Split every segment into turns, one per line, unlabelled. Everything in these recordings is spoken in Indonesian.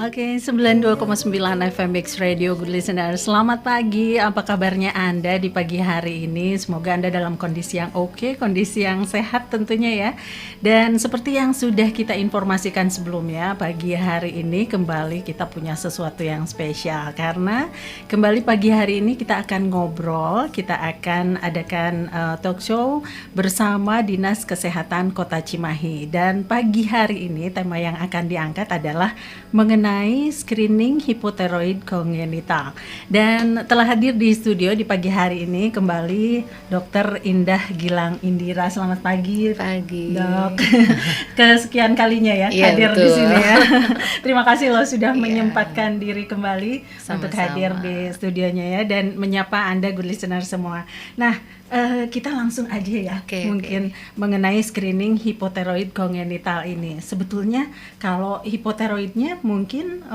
Oke, 92,9 FM Mix Radio, good listener. Selamat pagi, apa kabarnya Anda di pagi hari ini? Semoga Anda dalam kondisi yang oke, kondisi yang sehat tentunya ya. Dan seperti yang sudah kita informasikan sebelumnya, pagi hari ini kembali kita punya sesuatu yang spesial. Karena kembali pagi hari ini kita akan ngobrol, kita akan adakan talk show bersama Dinas Kesehatan Kota Cimahi. Dan pagi hari ini tema yang akan diangkat adalah mengenai screening hipotiroid kongenital. Dan telah hadir di studio di pagi hari ini kembali Dr. Indah Gilang Indira. Selamat pagi.
Pagi.
Dok. Kesekian kalinya ya hadir
betul.
di sini ya. Terima kasih loh sudah menyempatkan diri kembali untuk hadir di studionya ya dan menyapa Anda good listener semua. Nah, kita langsung aja ya mungkin mengenai screening hipotiroid kongenital ini. Sebetulnya kalau hipotiroidnya mungkin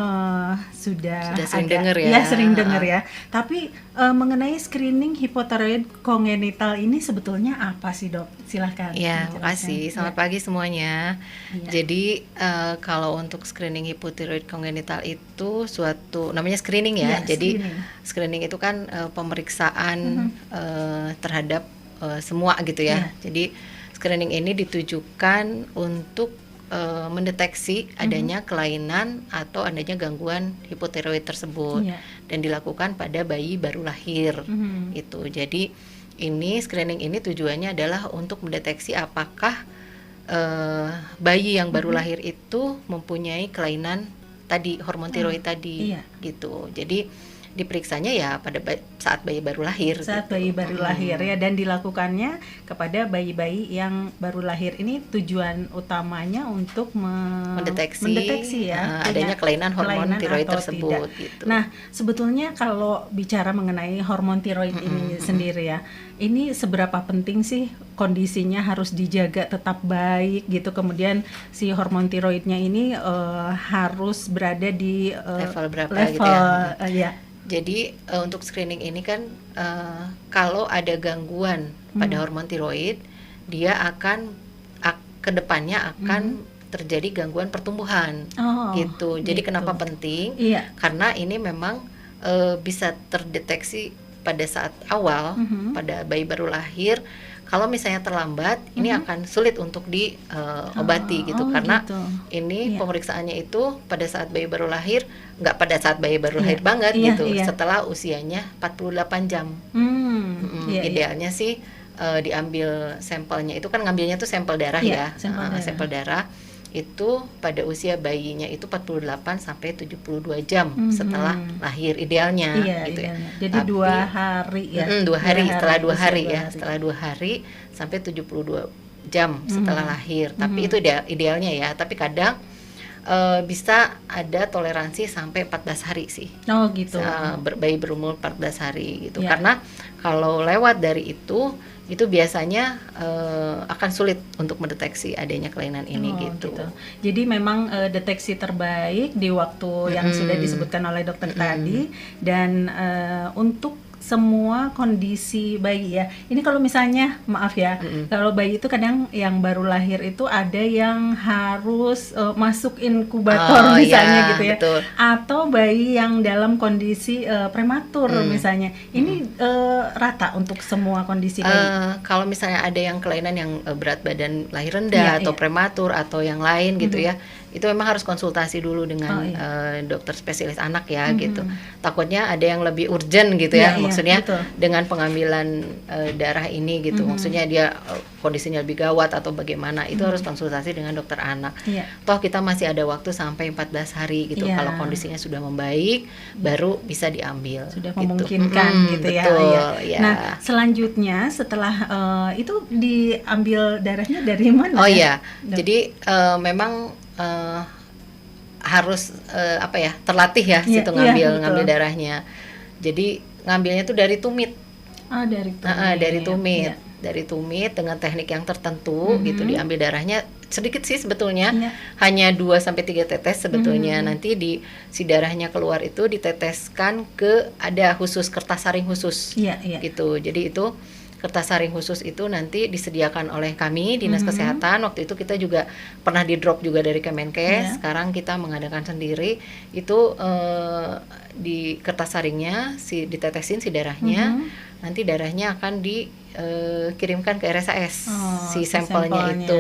sudah
sering dengar ya.
Ya sering dengar ya. Tapi mengenai screening hipotiroid kongenital ini sebetulnya apa sih dok? Silahkan.
Ya, makasih. Selamat pagi semuanya. Ya. Jadi kalau untuk screening hipotiroid kongenital itu suatu namanya screening ya. Jadi screening itu kan pemeriksaan terhadap semua gitu ya. Jadi screening ini ditujukan untuk mendeteksi adanya kelainan atau adanya gangguan hipotiroid tersebut dan dilakukan pada bayi baru lahir itu. Jadi ini screening ini tujuannya adalah untuk mendeteksi apakah bayi yang baru lahir itu mempunyai kelainan tadi hormon tiroid tadi gitu. Jadi diperiksanya ya pada saat bayi baru lahir.
Saat bayi baru lahir ya, dan dilakukannya kepada bayi-bayi yang baru lahir. Ini tujuan utamanya untuk mendeteksi ya
adanya kelainan hormon tiroid tersebut gitu.
Nah, sebetulnya kalau bicara mengenai hormon tiroid ini sendiri ya, ini seberapa penting sih kondisinya harus dijaga tetap baik gitu, kemudian si hormon tiroidnya ini harus berada di
level berapa gitu ya.
Ya.
Jadi untuk screening ini kan kalau ada gangguan pada hormon tiroid, dia akan kedepannya akan terjadi gangguan pertumbuhan gitu. Jadi kenapa penting? Karena ini memang bisa terdeteksi pada saat awal pada bayi baru lahir. Kalau misalnya terlambat, ini akan sulit untuk diobati gitu, karena ini pemeriksaannya itu pada saat bayi baru lahir, nggak pada saat bayi baru lahir banget gitu, setelah usianya 48 jam. Idealnya sih diambil sampelnya itu kan ngambilnya tuh sampel darah sampel darah itu pada usia bayinya itu 48 sampai 72 jam setelah lahir idealnya gitu
idealnya. Jadi tapi, 2 hari ya.
2 hari setelah 2 hari ya, setelah 2 hari sampai 72 jam setelah lahir. Tapi itu idealnya ya, tapi kadang bisa ada toleransi sampai 14 hari sih.
Oh gitu.
Bayi berumur 14 hari gitu. Karena kalau lewat dari itu biasanya akan sulit untuk mendeteksi adanya kelainan ini gitu.
Jadi memang deteksi terbaik di waktu yang sudah disebutkan oleh dokter tadi, dan untuk semua kondisi bayi ya. Ini kalau misalnya maaf ya, kalau bayi itu kadang yang baru lahir itu ada yang harus masuk inkubator misalnya gitu ya.
Betul.
Atau bayi yang dalam kondisi prematur misalnya. Ini rata untuk semua kondisi bayi.
Kalau misalnya ada yang kelainan yang berat badan lahir rendah atau prematur atau yang lain gitu ya, itu memang harus konsultasi dulu dengan dokter spesialis anak ya gitu. Takutnya ada yang lebih urgent gitu ya, maksudnya dengan pengambilan darah ini gitu, maksudnya dia kondisinya lebih gawat atau bagaimana, itu harus konsultasi dengan dokter anak. Toh kita masih ada waktu sampai 14 hari gitu, kalau kondisinya sudah membaik baru bisa diambil.
Sudah memungkinkan gitu ya. Nah selanjutnya setelah itu diambil darahnya dari mana?
Jadi memang harus terlatih ya situ ngambil darahnya. Jadi ngambilnya tuh dari tumit.
Dari tumit.
dari tumit dengan teknik yang tertentu gitu, diambil darahnya sedikit sih sebetulnya, hanya 2-3 tetes sebetulnya. Nanti si darahnya keluar itu diteteskan ke ada khusus kertas saring khusus gitu. Jadi itu kertas saring khusus itu nanti disediakan oleh kami Dinas Kesehatan. Waktu itu kita juga pernah di drop juga dari Kemenkes. Sekarang kita mengadakan sendiri itu, di kertas saringnya ditetesin si darahnya. Nanti darahnya akan dikirimkan ke RSAS, si sampelnya itu.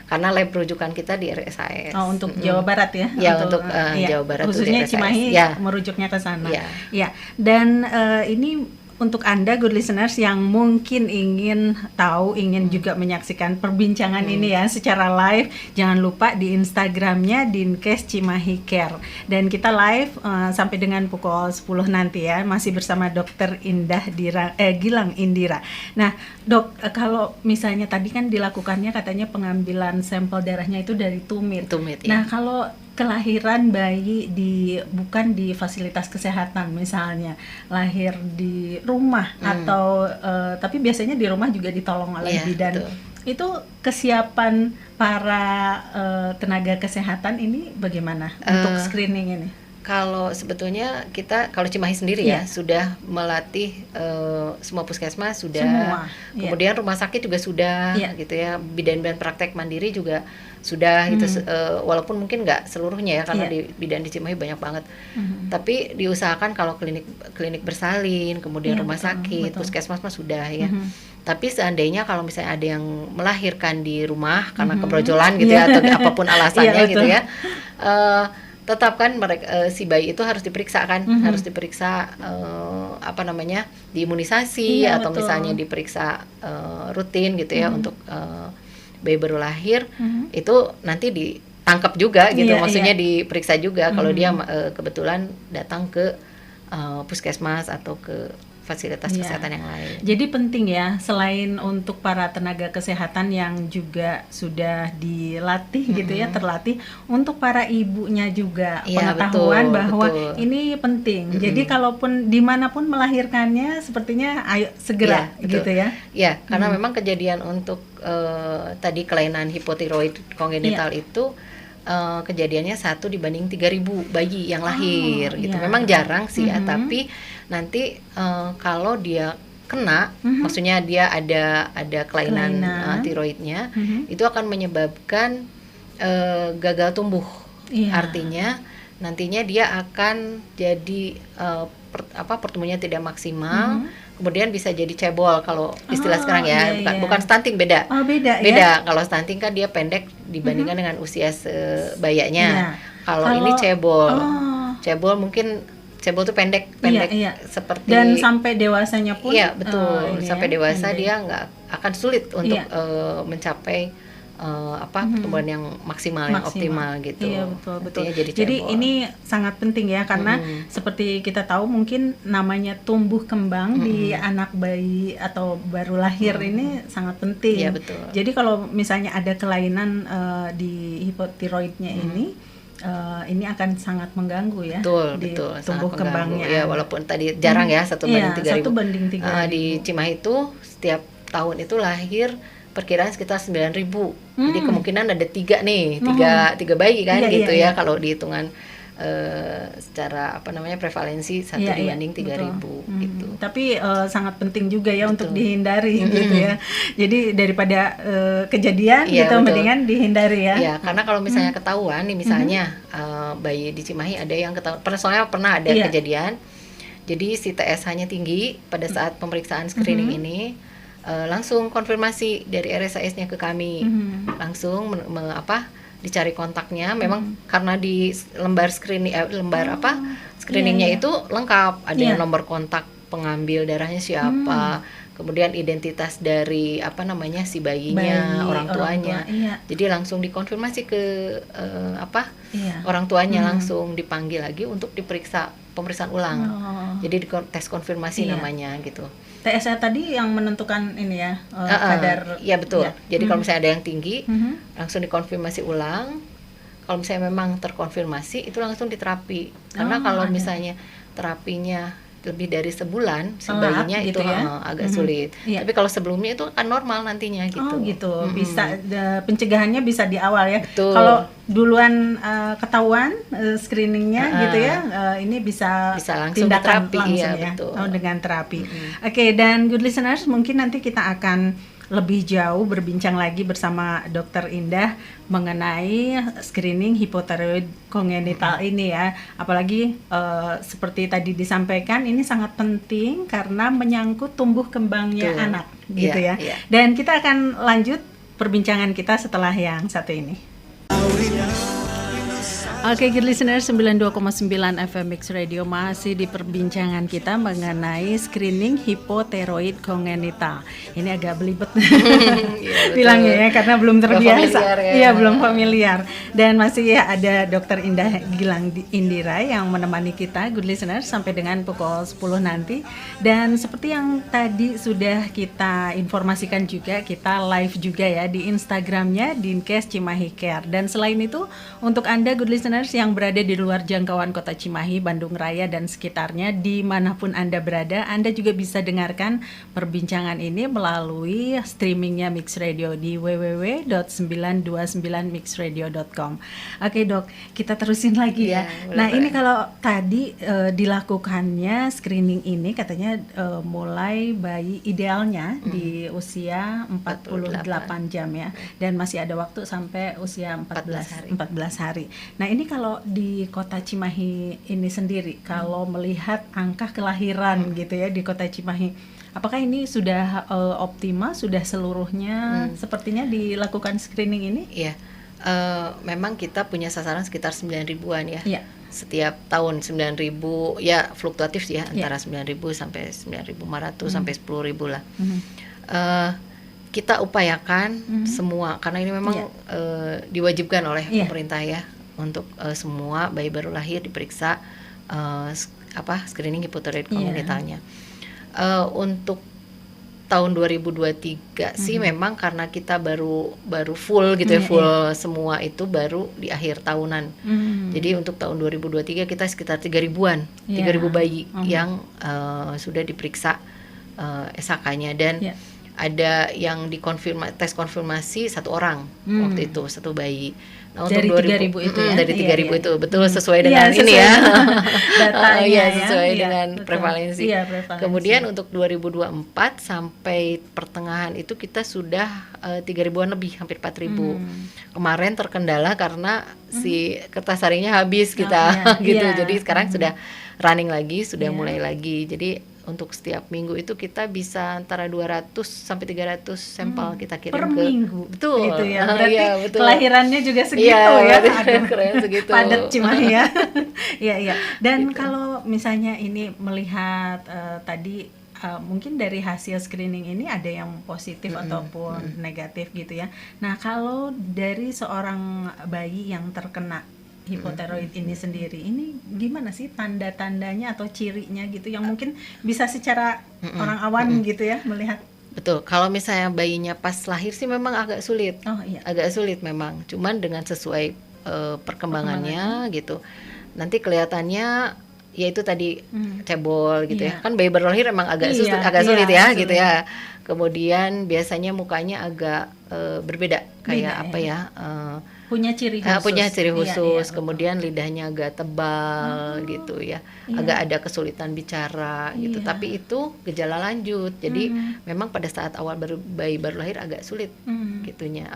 Karena lab rujukan kita di RSAS.
Untuk Jawa Barat ya?
Ya, untuk Jawa Barat
khususnya Cimahi merujuknya ke sana. Ya. Dan ini untuk Anda good listeners yang mungkin ingin tahu, ingin juga menyaksikan perbincangan ini ya secara live, jangan lupa di Instagramnya Dinkes Cimahi Care. Dan kita live sampai dengan pukul 10 nanti ya, masih bersama Dr. Gilang Indira. Nah dok, kalau misalnya tadi kan dilakukannya katanya pengambilan sampel darahnya itu dari tumit. Nah kalau kelahiran bayi bukan di fasilitas kesehatan, misalnya lahir di rumah atau tapi biasanya di rumah juga ditolong oleh bidan. Itu kesiapan para tenaga kesehatan ini bagaimana untuk screening ini?
Kalau sebetulnya kita, kalau Cimahi sendiri ya sudah melatih semua puskesmas sudah, kemudian rumah sakit juga sudah gitu ya, bidan-bidan praktek mandiri juga sudah gitu, walaupun mungkin nggak seluruhnya ya karena di bidan di Cimahi banyak banget, tapi diusahakan kalau klinik bersalin, kemudian rumah sakit, puskesmas mah sudah ya. Tapi seandainya kalau misalnya ada yang melahirkan di rumah karena kebrojjolan gitu ya, atau apapun alasannya gitu ya, tetap kan mereka, si bayi itu harus diperiksa kan, harus diperiksa diimunisasi atau misalnya diperiksa rutin gitu ya untuk bayi baru lahir, itu nanti ditangkap juga gitu, maksudnya diperiksa juga kalau dia kebetulan datang ke puskesmas atau ke fasilitas kesehatan yang lain.
Jadi penting ya, selain untuk para tenaga kesehatan yang juga sudah dilatih gitu ya, terlatih, untuk para ibunya juga pengetahuan bahwa ini penting. Jadi kalaupun dimanapun melahirkannya, sepertinya ayo segera gitu ya.
Ya, karena memang kejadian untuk tadi kelainan hipotiroid kongenital itu kejadiannya 1 dibanding 3.000 bayi yang lahir gitu. Memang jarang sih ya, tapi nanti kalau dia kena, maksudnya dia ada kelainan tiroidnya, itu akan menyebabkan gagal tumbuh. Artinya nantinya dia akan jadi pertumbuhannya tidak maksimal. Kemudian bisa jadi cebol kalau istilah sekarang ya, bukan stunting, beda. Beda. Ya? Kalau stunting kan dia pendek dibandingkan dengan usia sebayanya. Kalau ini cebol. Cebol mungkin cebol tuh pendek seperti,
dan sampai dewasanya pun.
Iya, betul. Sampai dewasa pendek. Dia nggak akan sulit untuk mencapai pertumbuhan yang maksimal, yang optimal gitu.
Iya, betul. Jadi ini sangat penting ya, karena seperti kita tahu mungkin namanya tumbuh kembang di anak bayi atau baru lahir ini sangat penting.
Iya, betul.
Jadi kalau misalnya ada kelainan di hipotiroidnya ini akan sangat mengganggu ya.
Betul.
Tumbuh kembangnya.
Ya, walaupun tadi jarang ya 1 banding 3.000.
1 banding 3.000.
Di Cimahi itu setiap tahun itu lahir perkiraan sekitar 9.000. Jadi kemungkinan ada 3 nih, 3 bayi kan gitu ya, kalau dihitungan secara prevalensi 1 dibanding 3.000 gitu.
Tapi sangat penting juga ya untuk dihindari gitu ya. Jadi daripada kejadian gitu, mendingan dihindari ya.
Iya, karena kalau misalnya ketahuan nih, misalnya bayi di Cimahi ada yang ketahuan, soalnya pernah ada kejadian. Jadi si TSH-nya tinggi pada saat pemeriksaan screening ini. Langsung konfirmasi dari RSAS-nya ke kami, langsung dicari kontaknya. Memang karena di lembar screening screeningnya itu lengkap, ada yang nomor kontak pengambil darahnya siapa, kemudian identitas dari si bayinya, orang tuanya. Jadi langsung dikonfirmasi ke orang tuanya, langsung dipanggil lagi untuk diperiksa pemeriksaan ulang. Jadi tes konfirmasi namanya gitu.
TSH tadi yang menentukan ini ya, kadar.
Iya, betul. Jadi kalau misalnya ada yang tinggi, langsung dikonfirmasi ulang. Kalau misalnya memang terkonfirmasi, itu langsung diterapi. Karena kalau misalnya terapinya lebih dari sebulan si
Telat
bayinya
gitu
itu
ya?
agak sulit.
Iya.
Tapi kalau sebelumnya itu akan normal nantinya gitu.
Oh gitu, bisa pencegahannya bisa di awal ya.
Betul.
Kalau duluan ketahuan screeningnya gitu ya, ini bisa
langsung
tindakan
terapi,
langsung
iya,
ya,
betul.
dengan terapi. Oke, dan good listeners, mungkin nanti kita akan lebih jauh berbincang lagi bersama Dr. Indah mengenai screening hipotiroid kongenital ini ya. Apalagi seperti tadi disampaikan, ini sangat penting karena menyangkut tumbuh kembangnya anak gitu ya. Dan kita akan lanjut perbincangan kita setelah yang satu ini. Oke, good listener, 92,9 FM Mix Radio masih di perbincangan kita mengenai screening hipotiroid kongenital. Ini agak belibet bilangnya ya, karena belum terbiasa. Iya, belum familiar. Dan masih ada Dr. Indah Gilang Indira yang menemani kita, good listener, sampai dengan pukul 10 nanti. Dan seperti yang tadi sudah kita informasikan juga, kita live juga ya di Instagramnya Dinkes Cimahi Care. Dan selain itu, untuk Anda good listener yang berada di luar jangkauan kota Cimahi, Bandung Raya dan sekitarnya, dimanapun Anda berada, Anda juga bisa dengarkan perbincangan ini melalui streamingnya Mix Radio di www.929mixradio.com. Oke dok, kita terusin lagi ya. Nah ini kalau tadi dilakukannya screening ini katanya mulai bayi idealnya di usia 48 jam ya, dan masih ada waktu sampai usia 14 hari. Nah ini kalau di kota Cimahi ini sendiri, kalau melihat angka kelahiran gitu ya di kota Cimahi, apakah ini sudah optimal, sudah seluruhnya sepertinya dilakukan screening ini?
Iya, memang kita punya sasaran sekitar 9.000-an ya.
Iya.
Setiap tahun 9.000, ya fluktuatif sih ya, antara 9.000 sampai 9.500 sampai 10.000 lah. Kita upayakan semua, karena ini memang diwajibkan oleh pemerintah ya, untuk semua bayi baru lahir diperiksa screening hipotiroid kongenitalnya. Untuk tahun 2023 sih memang karena kita baru full gitu ya, full semua itu baru di akhir tahunan. Jadi untuk tahun 2023 kita sekitar 3.000-an, 3.000 bayi yang sudah diperiksa SHK-nya, dan ada yang tes konfirmasi 1 orang waktu itu, 1 bayi. Nah,
dari 3.000 itu ya?
Dari 3.000 itu, betul, sesuai dengan ini ya.
Datanya
sesuai
ya,
dengan
betul.
prevalensi.
Prevalensi.
Kemudian untuk 2024 sampai pertengahan itu kita sudah 3.000-an lebih, hampir 4.000. Kemarin terkendala karena si kertas harinya habis kita gitu. Jadi sekarang sudah running lagi, sudah mulai lagi. Jadi untuk setiap minggu itu kita bisa antara 200 sampai 300 sampel kita kirim
per
ke
minggu.
Betul.
Gitu ya. Berarti
betul.
Kelahirannya juga segitu ya.
Keren segitu.
Padat Cimahi ya. Iya. Dan gitu. Kalau misalnya ini melihat tadi mungkin dari hasil screening ini ada yang positif ataupun negatif gitu ya. Nah, kalau dari seorang bayi yang terkena hipotiroid ini sendiri, ini gimana sih tanda-tandanya atau cirinya gitu yang mungkin bisa secara orang awam gitu ya melihat?
Betul, kalau misalnya bayinya pas lahir sih memang agak sulit. Agak sulit memang, cuman dengan sesuai perkembangannya gitu. Nanti kelihatannya ya itu tadi cebol gitu ya. Kan bayi baru lahir emang agak sulit ya gitu ya. Kemudian biasanya mukanya agak berbeda, kayak
punya ciri khusus.
Kemudian lidahnya agak tebal gitu ya, agak ada kesulitan bicara gitu. Tapi itu gejala lanjut. Jadi memang pada saat awal bayi baru lahir agak sulit gitunya,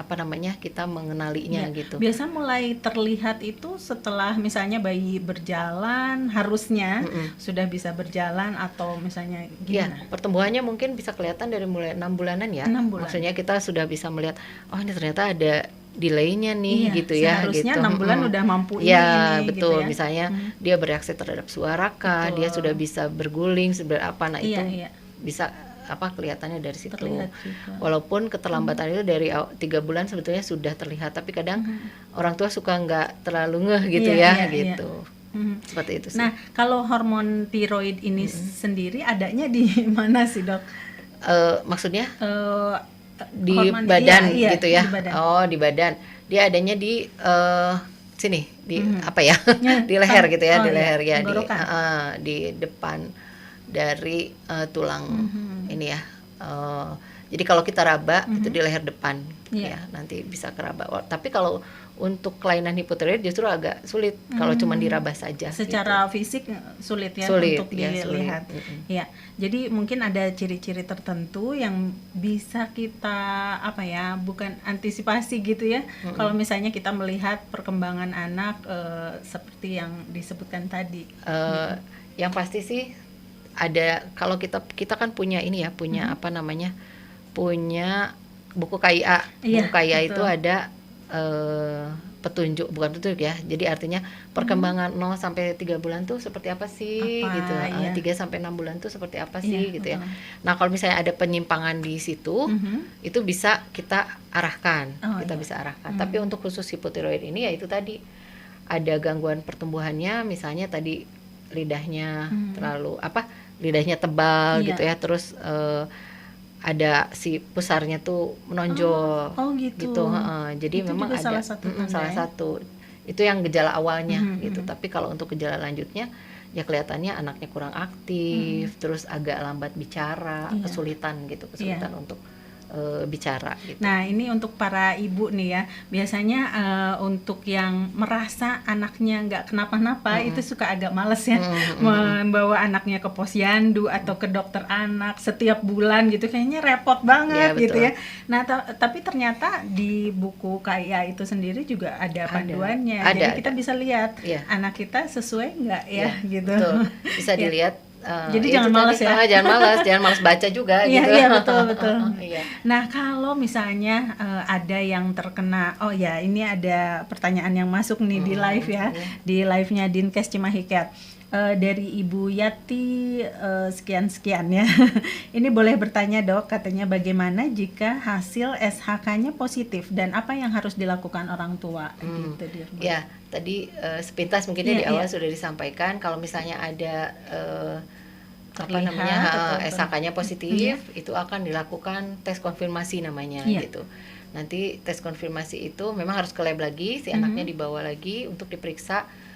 kita mengenalinya gitu.
Biasa mulai terlihat itu setelah misalnya bayi berjalan, harusnya sudah bisa berjalan, atau misalnya gimana?
Pertumbuhannya mungkin bisa kelihatan dari mulai 6 bulanan ya.
6 bulan.
Maksudnya kita sudah bisa melihat, oh ini ternyata ada delaynya nih gitu ya.
Seharusnya
gitu.
6 bulan udah mampu ini.
Betul.
Gitu ya.
Misalnya dia bereaksi terhadap suara kah, dia sudah bisa berguling itu bisa kelihatannya dari situ. Walaupun keterlambatan itu dari 3 bulan sebetulnya sudah terlihat, tapi kadang orang tua suka nggak terlalu ngeh gitu gitu. Seperti itu sih.
Nah, kalau hormon tiroid ini sendiri adanya di mana sih, Dok?
Maksudnya? Di
hormon,
badan gitu ya.
Di badan.
Di badan. Dia adanya di sini, di di leher gitu ya, di leher ya, di depan dari tulang ini ya. Jadi kalau kita raba itu di leher depan ya, nanti bisa keraba. Tapi kalau untuk kelainan hipotiroid justru agak sulit kalau cuma diraba saja.
Secara
gitu.
fisik sulit ya
Sulit,
untuk
ya,
dilihat. Ya, jadi mungkin ada ciri-ciri tertentu yang bisa kita bukan antisipasi gitu ya. Kalau misalnya kita melihat perkembangan anak seperti yang disebutkan tadi.
Yang pasti sih ada, kalau kita kan punya ini ya, punya punya buku KIA. Buku KIA itu ada bukan petunjuk ya. Jadi artinya perkembangan 0 sampai 3 bulan tuh seperti apa sih gitu. 3 sampai 6 bulan tuh seperti apa sih gitu ya. Nah, kalau misalnya ada penyimpangan di situ, itu bisa kita arahkan. Bisa arahkan. Tapi untuk khusus hipotiroid ini ya itu tadi ada gangguan pertumbuhannya, misalnya tadi lidahnya lidahnya tebal gitu ya. Terus ada si pusarnya tuh menonjol gitu. Jadi itu memang ada salah satu itu yang gejala awalnya gitu. Tapi kalau untuk gejala lanjutnya ya kelihatannya anaknya kurang aktif, terus agak lambat bicara, kesulitan untuk bicara gitu.
Nah, ini untuk para ibu nih ya, biasanya untuk yang merasa anaknya nggak kenapa-napa itu suka agak males ya membawa anaknya ke posyandu atau ke dokter anak setiap bulan gitu, kayaknya repot banget gitu ya. Nah, tapi ternyata di buku KIA itu sendiri juga ada panduannya, jadi kita bisa lihat anak kita sesuai nggak ya gitu.
Betul. Bisa dilihat.
Jadi jangan malas ya.
Jangan malas baca juga gitu.
Iya, betul. Nah, kalau misalnya ada yang terkena, ini ada pertanyaan yang masuk nih di live ya, di live-nya Dinkes Cimahi Care. Dari Ibu Yati sekian ya. Ini boleh bertanya, Dok, katanya bagaimana jika hasil SHK-nya positif dan apa yang harus dilakukan orang tua gitu dia.
Ya, tadi sepintas mungkin di awal sudah disampaikan kalau misalnya ada SHK-nya positif, itu akan dilakukan tes konfirmasi namanya gitu. Nanti tes konfirmasi itu memang harus ke lab lagi, si anaknya dibawa lagi untuk diperiksa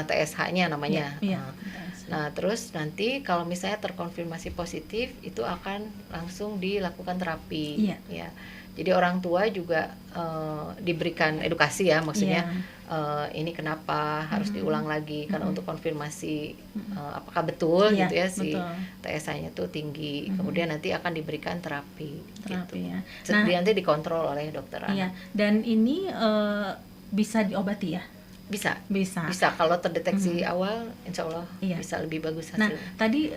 TSH-nya namanya. Nah, terus nanti kalau misalnya terkonfirmasi positif itu akan langsung dilakukan terapi. Ya. Jadi orang tua juga diberikan edukasi ya, maksudnya ini kenapa harus diulang lagi karena untuk konfirmasi apakah betul gitu ya si TSH-nya tuh tinggi. Kemudian nanti akan diberikan terapi gitu.
Ya.
Nah, nanti dikontrol oleh dokter anak.
Dan ini bisa diobati ya? Bisa kalau terdeteksi awal, insya Allah bisa lebih bagus hasilnya. Nah, tadi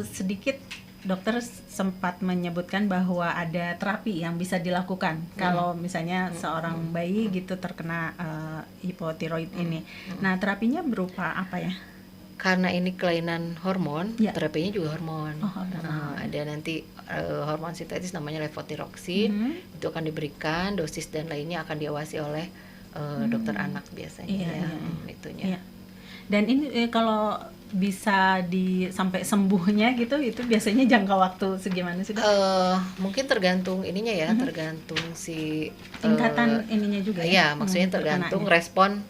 sedikit dokter sempat menyebutkan bahwa ada terapi yang bisa dilakukan kalau misalnya seorang bayi gitu terkena hipotiroid ini. Nah, terapinya berupa apa ya?
Karena ini kelainan hormon, terapinya juga hormon. Ada nanti hormon sintetis namanya levothyroxine, itu akan diberikan, dosis dan lainnya akan diawasi oleh dokter anak biasanya. Itunya. Dan ini kalau bisa sampai sembuhnya gitu, itu biasanya jangka waktu segimana sih? Mungkin tergantung ininya ya, tergantung si
tingkatan ininya juga ya.
Maksudnya tergantung respon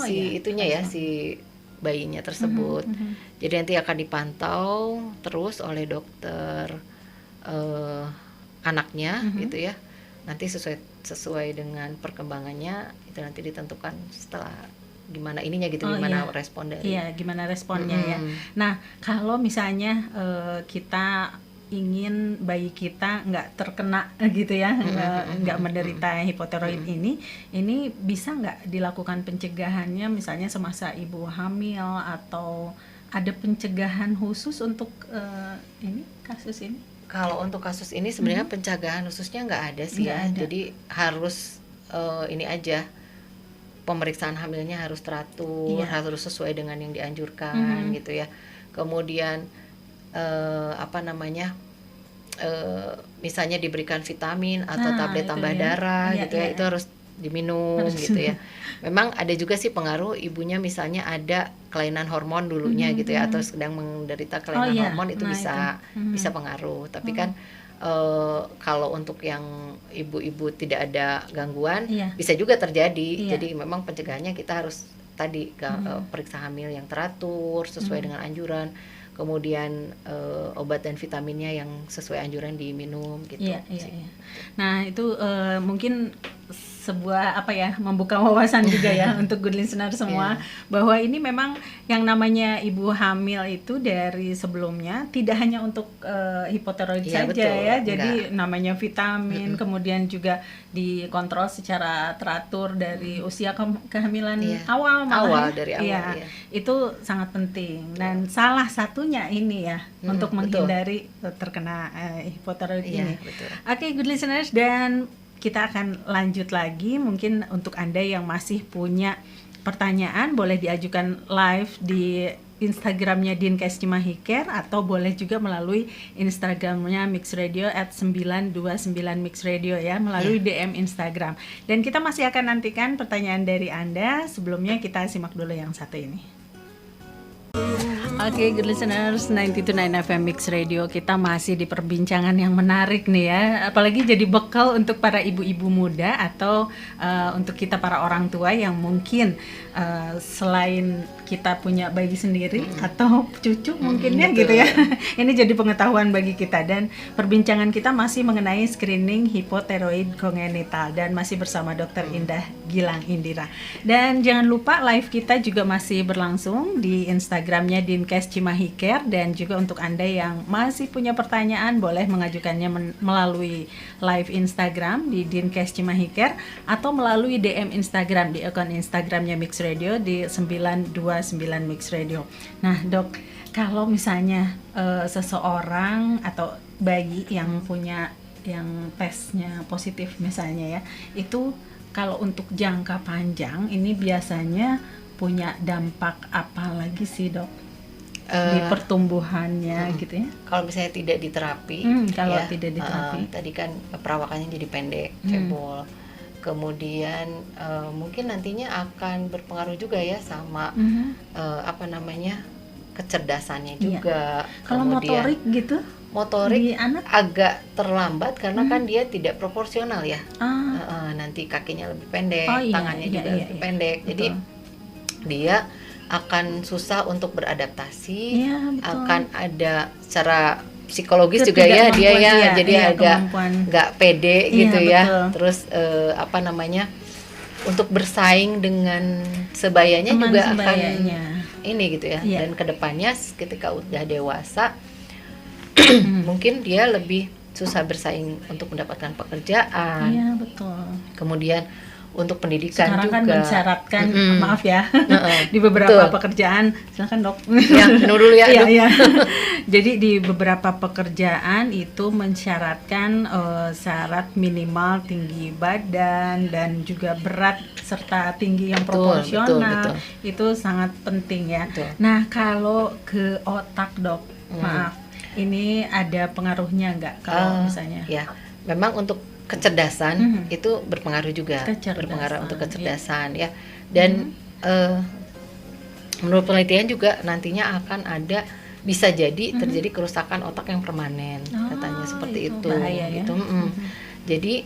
itunya ya, si bayinya tersebut. Jadi nanti akan dipantau terus oleh dokter anaknya gitu ya. Nanti sesuai dengan perkembangannya itu nanti ditentukan setelah gimana ininya gitu, gimana respon dari
gimana responnya ya. Nah, kalau misalnya kita ingin bayi kita nggak terkena gitu ya, nggak menderita hipotiroid ini bisa nggak dilakukan pencegahannya misalnya semasa ibu hamil, atau ada pencegahan khusus untuk kasus ini?
Kalau untuk kasus ini sebenarnya pencegahan khususnya nggak ada sih ya. Jadi harus ini aja, pemeriksaan hamilnya harus teratur, harus sesuai dengan yang dianjurkan gitu ya. Kemudian misalnya diberikan vitamin atau tablet tambah darah gitu ya, itu harus diminum gitu ya. Memang ada juga sih pengaruh ibunya misalnya ada kelainan hormon dulunya gitu ya, atau sedang menderita kelainan hormon, itu bisa pengaruh. Tapi kan kalau untuk yang ibu-ibu tidak ada gangguan bisa juga terjadi. Jadi memang pencegahannya kita harus tadi periksa hamil yang teratur sesuai dengan anjuran, kemudian obat dan vitaminnya yang sesuai anjuran diminum gitu.
Iya. Nah itu mungkin sebuah membuka wawasan juga ya untuk good listener semua, bahwa ini memang yang namanya ibu hamil itu dari sebelumnya tidak hanya untuk hipotiroid saja,
betul.
ya. Jadi namanya vitamin, kemudian juga dikontrol secara teratur dari usia kehamilan awal
dari awal.
Itu sangat penting, dan salah satunya ini ya untuk menghindari terkena hipotiroid ini.
Betul.
Oke, good listeners, dan kita akan lanjut lagi. Mungkin untuk Anda yang masih punya pertanyaan, boleh diajukan live di Instagramnya Dinkes Cimahi Care, atau boleh juga melalui Instagramnya Mix Radio @929 Mix Radio ya, melalui DM Instagram. Dan kita masih akan nantikan pertanyaan dari Anda. Sebelumnya kita simak dulu yang satu ini. Oke, good listeners, 92.9 FM Mix Radio, kita masih di perbincangan yang menarik nih ya. Apalagi jadi bekal untuk para ibu-ibu muda atau untuk kita para orang tua yang mungkin selain kita punya bayi sendiri atau cucu mungkinnya gitu ya. Ini jadi pengetahuan bagi kita, dan perbincangan kita masih mengenai screening hipotiroid kongenital, dan masih bersama Dr. Indah Gilang Indira. Dan jangan lupa live kita juga masih berlangsung di Instagramnya Dinkes Cimahi Care, dan juga untuk Anda yang masih punya pertanyaan boleh mengajukannya melalui live Instagram di Dinkes Cimahi Care, atau melalui DM Instagram di akun Instagramnya Mix Radio di 929 Mix Radio. Nah dok, kalau misalnya seseorang atau bayi yang punya yang tesnya positif misalnya ya, itu kalau untuk jangka panjang ini biasanya punya dampak apa lagi sih dok di pertumbuhannya gitu ya?
Kalau misalnya tidak diterapi,
tidak diterapi,
tadi kan perawakannya jadi pendek, cebol. Kemudian mungkin nantinya akan berpengaruh juga ya sama kecerdasannya juga.
Kalau motorik gitu?
Motorik agak terlambat karena kan dia tidak proporsional ya. Nanti kakinya lebih pendek, tangannya juga lebih pendek.
Betul.
Jadi dia akan susah untuk beradaptasi, akan ada secara psikologis juga ya dia ya, jadi agak nggak pede gitu ya.
Betul.
Terus untuk bersaing dengan sebayanya juga akan ini gitu ya. Dan kedepannya ketika udah dewasa mungkin dia lebih susah bersaing untuk mendapatkan pekerjaan.
Iya betul.
Kemudian untuk pendidikan
sekarang
juga
kan mensyaratkan, maaf ya, di beberapa pekerjaan, silakan dok.
Ya, minum dulu ya.
Iya. Jadi di beberapa pekerjaan itu mensyaratkan syarat minimal tinggi badan dan juga berat serta tinggi yang proporsional. Betul. Itu sangat penting ya. Betul. Nah kalau ke otak dok, maaf, ini ada pengaruhnya nggak kalau misalnya?
Ya, memang untuk kecerdasan itu berpengaruh juga, berpengaruh untuk kecerdasan ya. Dan menurut penelitian juga nantinya akan ada, bisa jadi terjadi kerusakan otak yang permanen, katanya seperti itu.
Bahaya,
gitu. Jadi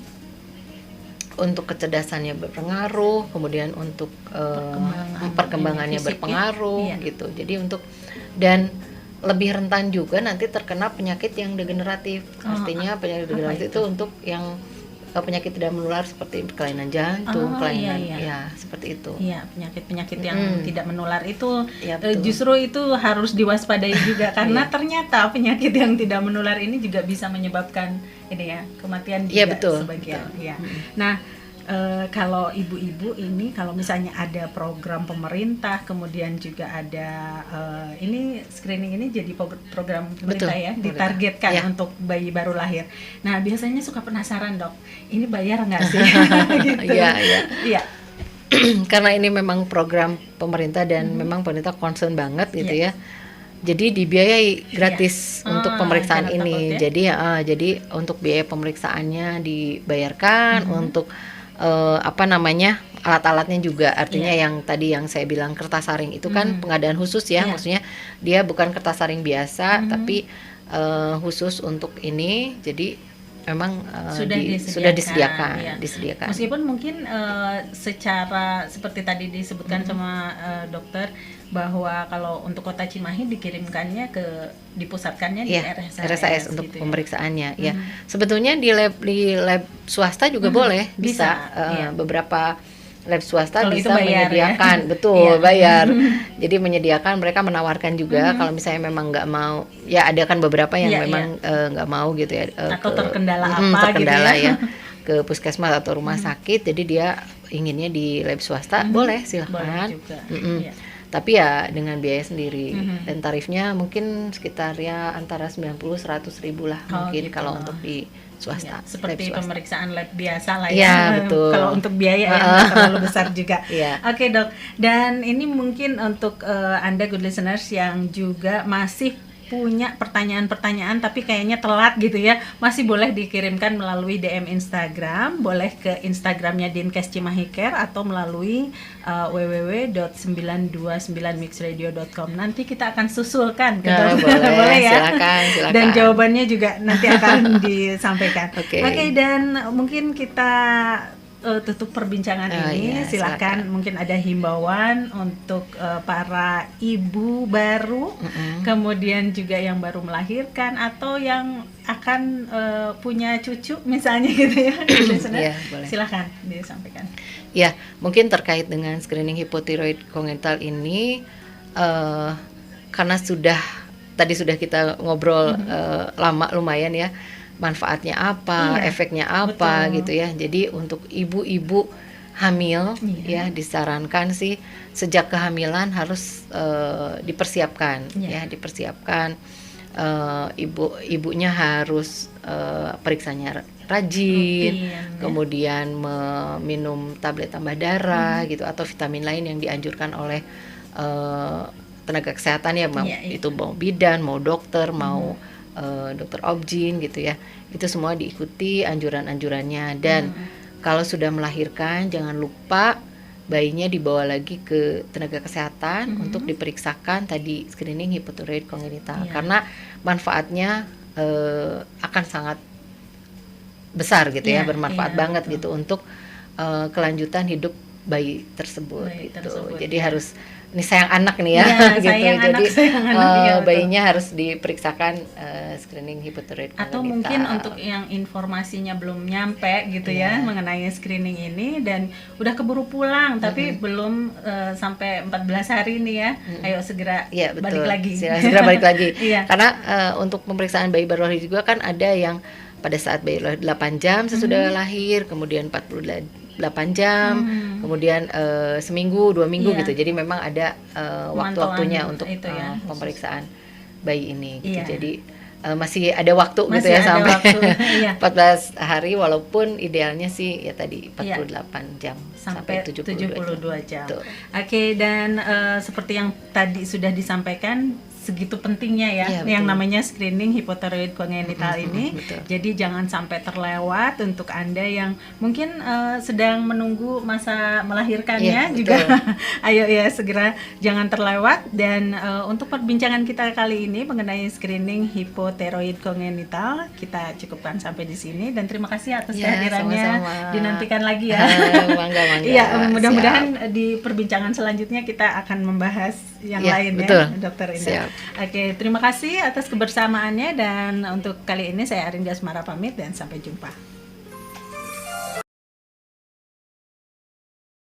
untuk kecerdasannya berpengaruh, kemudian untuk perkembangannya berpengaruh gitu. Jadi untuk dan lebih rentan juga nanti terkena penyakit yang degeneratif. Artinya penyakit degeneratif itu untuk yang penyakit tidak menular seperti kelainan jantung, kelainan seperti itu.
Iya, penyakit-penyakit yang tidak menular itu justru itu harus diwaspadai juga karena ternyata penyakit yang tidak menular ini juga bisa menyebabkan ini ya, kematian juga sebagian. Iya. Nah, kalau ibu-ibu ini kalau misalnya ada program pemerintah, kemudian juga ada ini screening ini jadi program pemerintah ditargetkan untuk bayi baru lahir. Nah biasanya suka penasaran dok, ini bayar nggak sih? Gitu. Iya.
Karena ini memang program pemerintah dan memang pemerintah concern banget gitu ya. Jadi dibiayai gratis untuk pemeriksaan ini. Jadi untuk biaya pemeriksaannya dibayarkan, untuk alat-alatnya juga, artinya yang tadi yang saya bilang kertas saring itu kan pengadaan khusus ya, maksudnya dia bukan kertas saring biasa tapi khusus untuk ini. Jadi memang
sudah
disediakan.
Meskipun mungkin secara seperti tadi disebutkan sama dokter bahwa kalau untuk Kota Cimahi dikirimkannya dipusatkannya di RSAS
untuk
gitu
pemeriksaannya. Ya, sebetulnya di lab swasta juga boleh, bisa. Beberapa lab swasta kalau bisa menyediakan, bayar. Jadi menyediakan, mereka menawarkan juga kalau misalnya memang nggak mau, ya ada kan beberapa yang memang nggak mau gitu ya.
Atau terkendala apa
terkendala
gitu ya.
Ke puskesmas atau rumah sakit, jadi dia inginnya di lab swasta, boleh silahkan. Tapi ya dengan biaya sendiri dan tarifnya mungkin sekitar ya antara 90-100 ribu lah mungkin gitu. Kalau untuk di swasta.
Seperti pemeriksaan lab biasa lah
ya. Betul.
Kalau untuk biaya yang terlalu besar juga. Oke, Dok. Dan ini mungkin untuk Anda good listeners yang juga masih punya pertanyaan-pertanyaan tapi kayaknya telat gitu ya, masih boleh dikirimkan melalui DM Instagram, boleh ke Instagramnya Dinkes Cimahi Care atau melalui www.929mixradio.com. Nanti kita akan susulkan ke boleh ya. Silakan. Dan jawabannya juga nanti akan disampaikan. Oke, dan mungkin kita tutup perbincangan ini. Silakan, mungkin ada himbauan untuk para ibu baru, kemudian juga yang baru melahirkan atau yang akan punya cucu misalnya gitu ya. Silakan disampaikan.
Ya, mungkin terkait dengan screening hipotiroid kongenital ini, karena tadi sudah kita ngobrol lama lumayan ya. Manfaatnya apa, efeknya apa gitu ya. Jadi untuk ibu-ibu hamil ya disarankan sih sejak kehamilan harus dipersiapkan dipersiapkan. Ibunya harus periksanya rajin, kemudian meminum tablet tambah darah gitu atau vitamin lain yang dianjurkan oleh tenaga kesehatan ya, itu mau bidan, mau dokter, mau dokter obgyn gitu ya, itu semua diikuti anjuran-anjurannya. Dan kalau sudah melahirkan jangan lupa bayinya dibawa lagi ke tenaga kesehatan untuk diperiksakan tadi screening hipotiroid kongenital karena manfaatnya akan sangat besar gitu ya, bermanfaat banget gitu untuk kelanjutan hidup bayi tersebut gitu. Jadi harus ini sayang anak nih ya, gitu. Jadi bayinya harus diperiksakan screening hipotiroid kongenital.
Atau mungkin untuk yang informasinya belum nyampe gitu ya mengenai screening ini dan udah keburu pulang tapi belum sampai 14 hari nih ya, ayo segera balik lagi.
Segera balik lagi. Karena untuk pemeriksaan bayi baru lahir juga kan ada yang pada saat bayi lahir 8 jam sesudah lahir, kemudian 48 jam, kemudian seminggu, 2 minggu gitu. Jadi memang ada waktu-waktunya untuk pemeriksaan bayi ini gitu. Jadi masih ada waktu gitu ya sampai 14 hari, walaupun idealnya sih ya tadi 48 jam sampai 72 jam.
Oke, dan seperti yang tadi sudah disampaikan, segitu pentingnya ya yang namanya screening hipotiroid kongenital ini. Jadi jangan sampai terlewat untuk Anda yang mungkin sedang menunggu masa melahirkannya juga. Ayo ya segera jangan terlewat. Dan untuk perbincangan kita kali ini mengenai screening hipotiroid kongenital kita cukupkan sampai di sini, dan terima kasih atas kehadirannya. Sama-sama. Dinantikan lagi ya.
Mangga.
Iya, mudah-mudahan di perbincangan selanjutnya kita akan membahas yang lain ya, Dokter Indah. Oke, terima kasih atas kebersamaannya, dan untuk kali ini saya Arinda Asmara pamit dan sampai jumpa.